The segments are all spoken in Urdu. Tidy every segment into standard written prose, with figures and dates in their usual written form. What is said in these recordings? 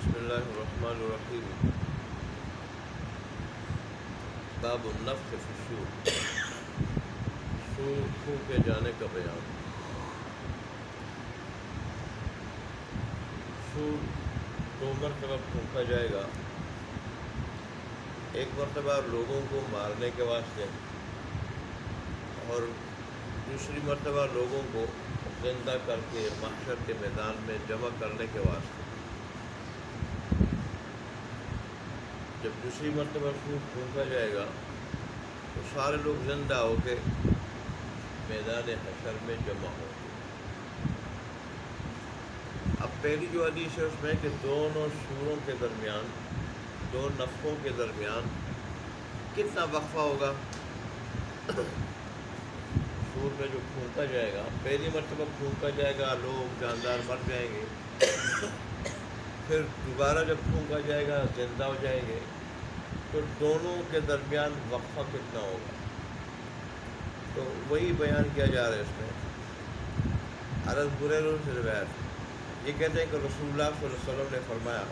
بسم اللہ الرحمن الرحیم۔ باب النفخ فی الصور، سور پھونکے جانے کا بیان۔ سور دو مرتبہ پھونکا جائے گا، ایک مرتبہ لوگوں کو مارنے کے واسطے اور دوسری مرتبہ لوگوں کو زندہ کر کے محشر کے میدان میں جمع کرنے کے واسطے۔ جب دوسری مرتبہ سور پھونکا جائے گا تو سارے لوگ زندہ ہو کے میدان حشر میں جمع ہوں گے۔ اب پہلی جو حدیث ہے اس میں کہ دونوں سوروں کے درمیان، دو نفخوں کے درمیان کتنا وقفہ ہوگا۔ سور میں جو پھونکا جائے گا، پہلی مرتبہ پھونکا جائے گا، لوگ جاندار مر جائیں گے، پھر دوبارہ جب پھونکا جائے گا زندہ ہو جائیں گے، تو دونوں کے درمیان وقفہ کتنا ہوگا، تو وہی بیان کیا جا رہا ہے اس میں۔ حضرت ہریرہ سے روایت، یہ کہتے ہیں کہ رسول اللہ صلی اللہ علیہ وسلم نے فرمایا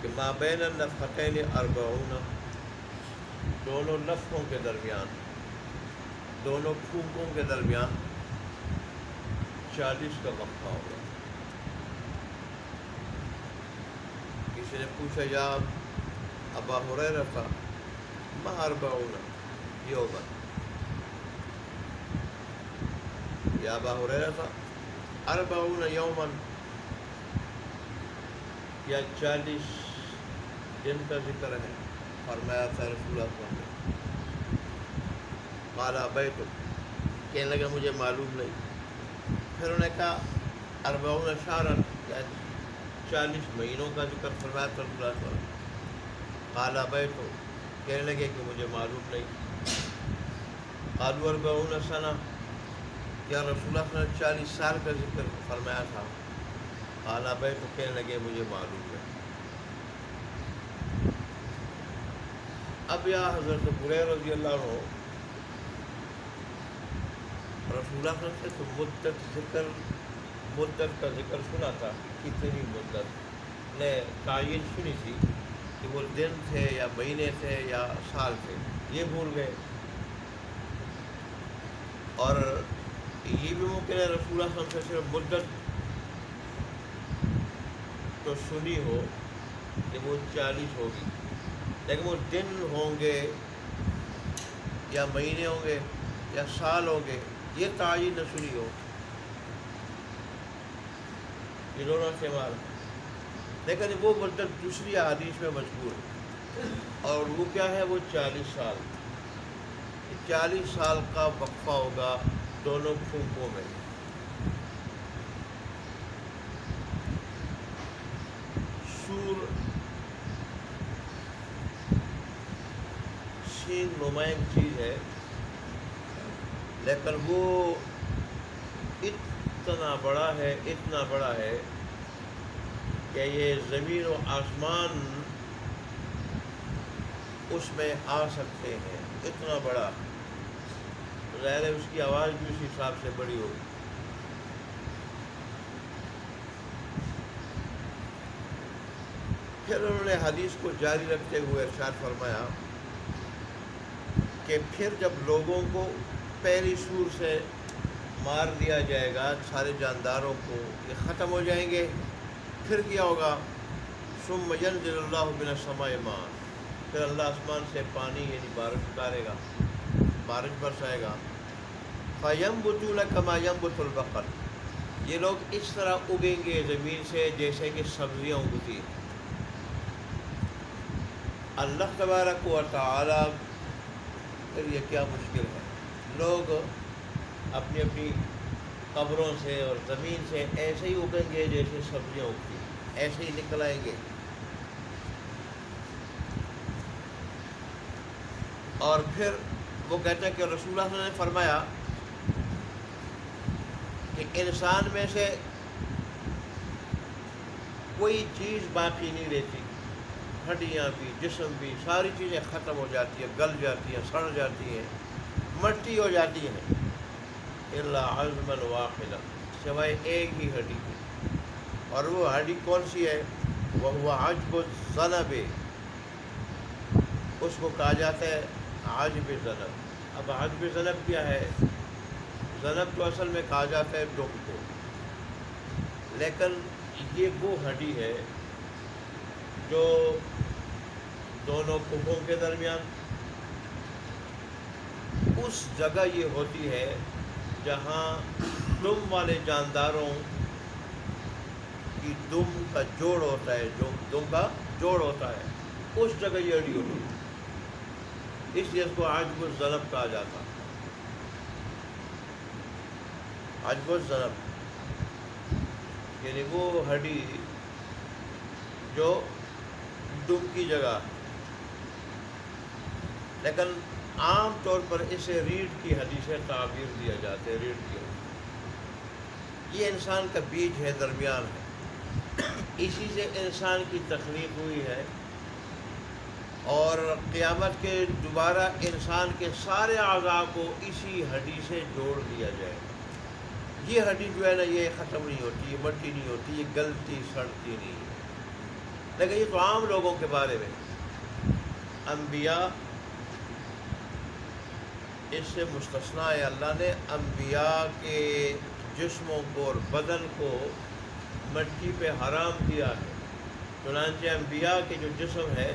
کہ ما بین النفختین 40، دونوں نفخوں کے درمیان، دونوں پھونکوں کے درمیان 40 کا وقفہ ہوگا۔ کسی نے پوچھا یا ابا ہریرہ ما 40 یوما، یا ابا ہریرہ 40 یوما، یا 40 دن کا ذکر ہے؟ فرمایا تھا رسول اللہ صلی اللہ علیہ وسلم، قال ابیت، کہنے لگا مجھے معلوم نہیں۔ پھر انہوں نے کہا 40 شہرا، 40 مہینوں کا ذکر فرمایا تھا رسول اللہ صلی اللہ علیہ وسلم، قال ابیت، کہنے لگے کہ مجھے معلوم نہیں۔ قالوا 40 سنہ، یا رسول اللہ صلی اللہ علیہ وسلم 40 سال کا ذکر فرمایا تھا؟ قال ابیت، کہنے لگے مجھے معلوم ہے۔ اب یا حضرت ہریرہ رضی اللہ عنہ رسول اللہ صلی اللہ علیہ وسلم سے مدت کا ذکر سنا تھا، کتنی مدت نے تعین سنی تھی کہ وہ دن تھے یا مہینے تھے یا سال تھے، یہ بھول گئے۔ اور یہ بھی ممکن ہے رسول اللہ صلی اللہ علیہ وسلم سے صرف مدت تو سنی ہو کہ وہ 40 ہوگی، لیکن وہ دن ہوں گے یا مہینے ہوں گے یا سال ہوں گے، یہ تعین نہ سنی ہو۔ یہ دونوں استعمال، لیکن وہ مدت دوسری احادیث میں مذکور ہے، اور وہ کیا ہے؟ وہ 40 سال، 40 سال کا وقفہ ہوگا دونوں پھونکوں میں۔ سور سین نمائن چیز ہے، لیکن وہ اتنا بڑا ہے کہ یہ زمین و آسمان اس میں آ سکتے ہیں، اتنا بڑا۔ ظاہر ہے اس کی آواز بھی اس حساب سے بڑی ہوگی۔ پھر انہوں نے حدیث کو جاری رکھتے ہوئے ارشاد فرمایا کہ پھر جب لوگوں کو پہلی سور سے مار دیا جائے گا، سارے جانداروں کو، یہ ختم ہو جائیں گے، پھر کیا ہوگا؟ ثم ينزل اللہ من السماء ماء، پھر اللہ آسمان سے پانی یعنی بارش اتارے گا، بارش برسائے گا۔ فَيَنبُتُونَ كَمَا يَنبُتُ الْبَقَلُ، یہ لوگ اس طرح اگیں گے زمین سے جیسے کہ سبزیاں اگتی ہیں۔ اللہ تبارک و تعالی، پھر یہ کیا مشکل ہے، لوگ اپنی اپنی قبروں سے اور زمین سے ایسے ہی اگیں گے جیسے سبزیاں اگتی ہیں، ایسے ہی نکل آئیں گے۔ اور پھر وہ کہتے ہیں کہ رسول اللہ صلی اللہ علیہ وسلم نے فرمایا کہ انسان میں سے کوئی چیز باقی نہیں رہتی، ہڈیاں بھی، جسم بھی، ساری چیزیں ختم ہو جاتی ہیں، گل جاتی ہیں، سڑ جاتی ہیں، مٹی ہو جاتی ہیں، الا عظما واحدا، سوائے ایک ہی ہڈی کی، اور وہ ہڈی کون سی ہے؟ وہ عجب الذنب، اس کو کہا جاتا ہے عجب ذنب۔ اب عجب ذنب کیا ہے؟ ذنب تو اصل میں کہا جاتا ہے دم کو، لیکن یہ وہ ہڈی ہے جو دونوں پھوپھوں کے درمیان اس جگہ یہ ہوتی ہے جہاں دم والے جانداروں کی دم کا جوڑ ہوتا ہے، جو دم کا جوڑ ہوتا ہے، اس جگہ یہ ہڈی ہوتی ہے، اس لیے اس کو عجب الذنب کہا جاتا ہے۔ عجب الذنب یعنی وہ ہڈی جو دم کی جگہ، لیکن عام طور پر اسے ریڑھ کی ہڈی سے تعبیر دیا جاتا ہے۔ ریڑھ کی ہڈی یہ انسان کا بیج ہے، درمیان ہے، اسی سے انسان کی تخلیق ہوئی ہے، اور قیامت کے دوبارہ انسان کے سارے اعضاء کو اسی ہڈی سے جوڑ دیا جائے گا۔ یہ ہڈی جو ہے نا، یہ ختم نہیں ہوتی، یہ مٹی نہیں ہوتی، یہ گلتی سڑتی نہیں ہے۔ لیکن یہ تو عام لوگوں کے بارے میں، انبیاء اس سے مستثنیٰ ہے۔ اللہ نے انبیاء کے جسموں کو اور بدن کو مٹی پہ حرام کیا ہے، چنانچہ انبیاء کے جو جسم ہے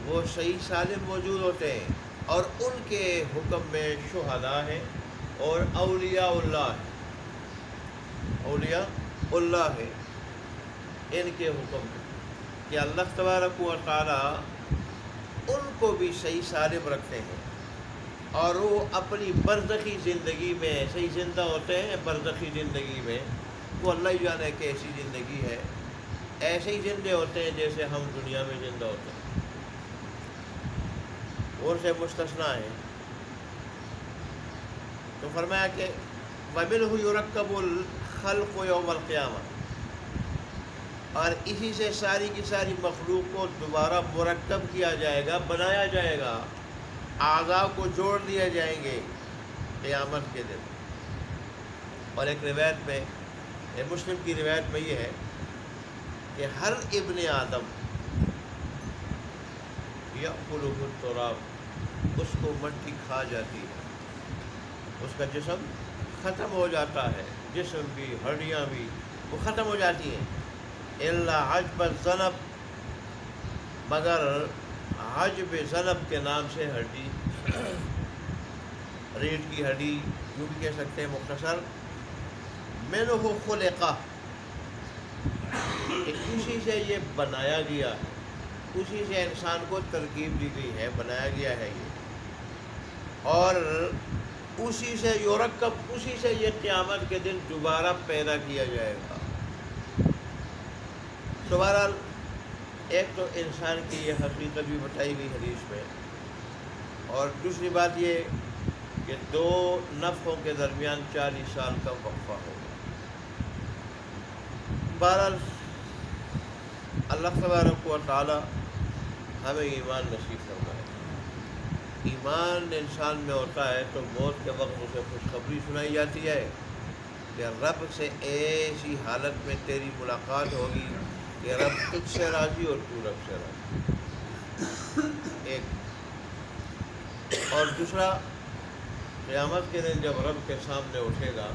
وہ صحیح سالم موجود ہوتے ہیں، اور ان کے حکم میں شہداء ہیں اور اولیاء اللہ ہیں، اولیاء اللہ ہے ان کے حکم میں، کہ اللہ تبارک و تعالی ان کو بھی صحیح سالم رکھتے ہیں، اور وہ اپنی برزخی زندگی میں صحیح زندہ ہوتے ہیں۔ برزخی زندگی میں وہ اللہ ہی جانے کیسی زندگی ہے، ایسے ہی زندے ہوتے ہیں جیسے ہم دنیا میں زندہ ہوتے ہیں، اور سے مستثنیٰ ہیں۔ تو فرمایا کہ وَمِنْهُ يُرَكَّبُ الْخَلْقُ يَوْمَ الْقِيَامَةِ، اور اسی سے ساری کی ساری مخلوق کو دوبارہ مرکب کیا جائے گا، بنایا جائے گا، اعضاء کو جوڑ دیے جائیں گے قیامت کے دن۔ اور ایک روایت میں، مسلم کی روایت میں یہ ہے کہ ہر ابن آدم یأکلہ التراب، اس کو مٹی کھا جاتی ہے، اس کا جسم ختم ہو جاتا ہے، جسم بھی ہڈیاں بھی وہ ختم ہو جاتی ہیں، الا عجب الذنب، مگر عجب ذنب کے نام سے ہڈی، ریڑھ کی ہڈی یوں بھی کہہ سکتے ہیں مختصر، منہ خلق، اسی سے یہ بنایا گیا ہے، اسی سے انسان کو ترکیب دی گئی ہے، بنایا گیا ہے یہ، اور اسی سے یرکب، اسی سے یہ قیامت کے دن دوبارہ پیدا کیا جائے گا۔ تو بہرحال ایک تو انسان کی یہ حقیقت بھی بتائی گئی حدیث میں، اور دوسری بات یہ کہ دو نفخوں کے درمیان 40 سال کا وقفہ ہوگا۔ بہرحال اللہ تبارک و تعالی ہمیں ایمان نصیب فرمائے۔ ایمان انسان میں ہوتا ہے تو موت کے وقت اسے خوشخبری سنائی جاتی ہے کہ رب سے ایسی حالت میں تیری ملاقات ہوگی کہ رب تجھ سے راضی اور تو رب سے راضی، ایک۔ اور دوسرا، قیامت کے دن جب رب کے سامنے اٹھے گا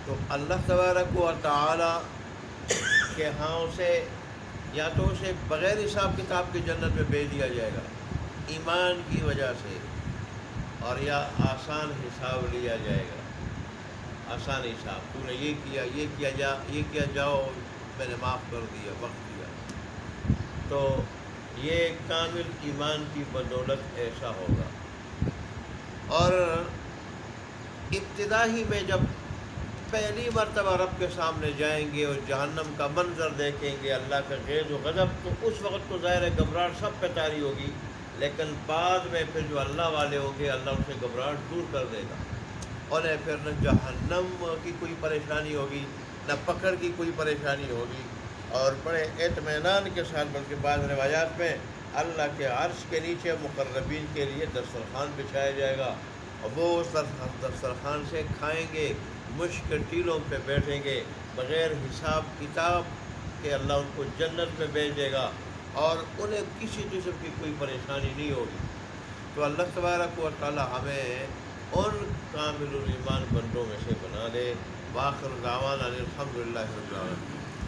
تو اللہ تبارک و تعالی کے ہاں اسے یا تو اسے بغیر حساب کتاب کی جنت میں بھیج دیا جائے گا ایمان کی وجہ سے، اور یا آسان حساب لیا جائے گا، آسان حساب، تو نے یہ کیا جاؤ، میں نے معاف کر دیا، بخش دیا۔ تو یہ کامل ایمان کی بدولت ایسا ہوگا۔ اور ابتدا ہی میں جب پہلی مرتبہ رب کے سامنے جائیں گے اور جہنم کا منظر دیکھیں گے، اللہ کا غیظ و غضب، تو اس وقت تو ظاہر گھبراہٹ سب پہ طاری ہوگی، لیکن بعد میں پھر جو اللہ والے ہوں گے اللہ ان سے گھبراہٹ دور کر دے گا، اور پھر نہ جہنم کی کوئی پریشانی ہوگی، نہ پکڑ کی کوئی پریشانی ہوگی، اور بڑے اطمینان کے ساتھ، بلکہ بعض روایات میں اللہ کے عرش کے نیچے مقربین کے لیے دسترخوان بچھایا جائے گا، اور وہ اس دسترخوان سے کھائیں گے، مشک ٹیلوں پہ بیٹھیں گے بغیر حساب کتاب کہ اللہ ان کو جنت میں بھیجے گا اور انہیں کسی قسم کی کوئی پریشانی نہیں ہوگی۔ تو اللہ تبارک و تعالی ہمیں ان کامل الایمان بندوں میں سے بنا دے۔ وآخر دعوانا الحمدللہ رب العالمین۔